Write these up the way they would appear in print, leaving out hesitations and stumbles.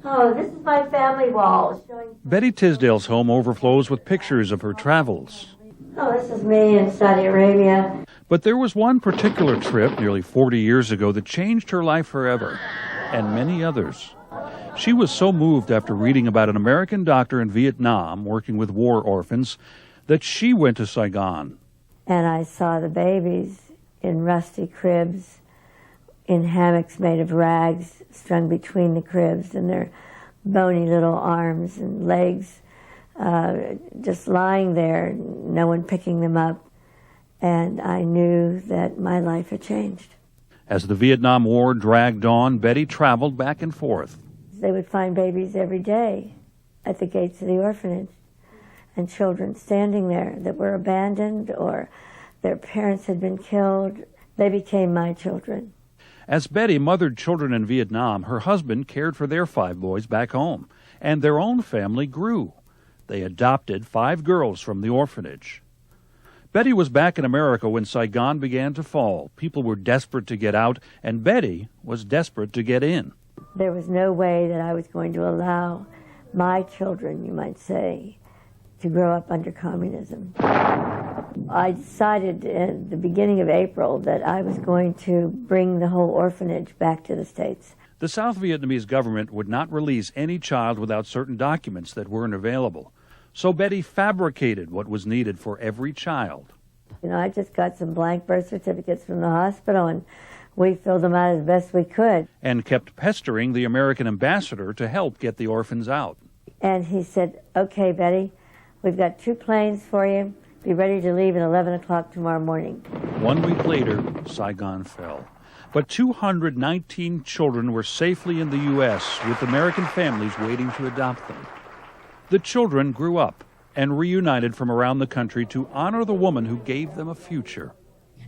Oh, this is my family wall. Betty Tisdale's home overflows with pictures of her travels. Oh, this is me in Saudi Arabia. But there was one particular trip nearly 40 years ago that changed her life forever, and many others. She was so moved after reading about an American doctor in Vietnam working with war orphans that she went to Saigon. And I saw the babies in rusty cribs, in hammocks made of rags strung between the cribs, and their bony little arms and legs just lying there, no one picking them up. And I knew that my life had changed. As the Vietnam War dragged on, Betty traveled back and forth. They would find babies every day at the gates of the orphanage, and children standing there that were abandoned or their parents had been killed. They became my children. As Betty mothered children in Vietnam, her husband cared for their 5 boys back home, and their own family grew. They adopted 5 girls from the orphanage. Betty was back in America when Saigon began to fall. People were desperate to get out, and Betty was desperate to get in. There was no way that I was going to allow my children, you might say, to grow up under communism. I decided at the beginning of April that I was going to bring the whole orphanage back to the States. The South Vietnamese government would not release any child without certain documents that weren't available. So Betty fabricated what was needed for every child. You know, I just got some blank birth certificates from the hospital, and we filled them out as best we could. And kept pestering the American ambassador to help get the orphans out. And he said, okay, Betty, we've got 2 planes for you. Be ready to leave at 11 o'clock tomorrow morning. 1 week later, Saigon fell. But 219 children were safely in the U.S., with American families waiting to adopt them. The children grew up and reunited from around the country to honor the woman who gave them a future.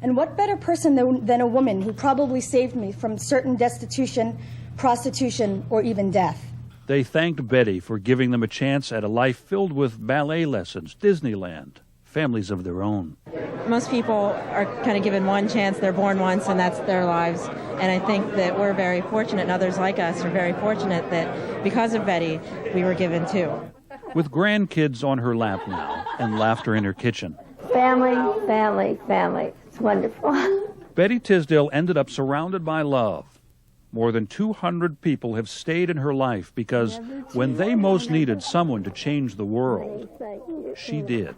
And what better person than a woman who probably saved me from certain destitution, prostitution, or even death? They thanked Betty for giving them a chance at a life filled with ballet lessons, Disneyland, families of their own. Most people are kind of given one chance. They're born once, and that's their lives. And I think that we're very fortunate, and others like us are very fortunate that because of Betty, we were given 2. With grandkids on her lap now and laughter in her kitchen. Family, family, family. It's wonderful. Betty Tisdale ended up surrounded by love. More than 200 people have stayed in her life because when they most needed someone to change the world, she did.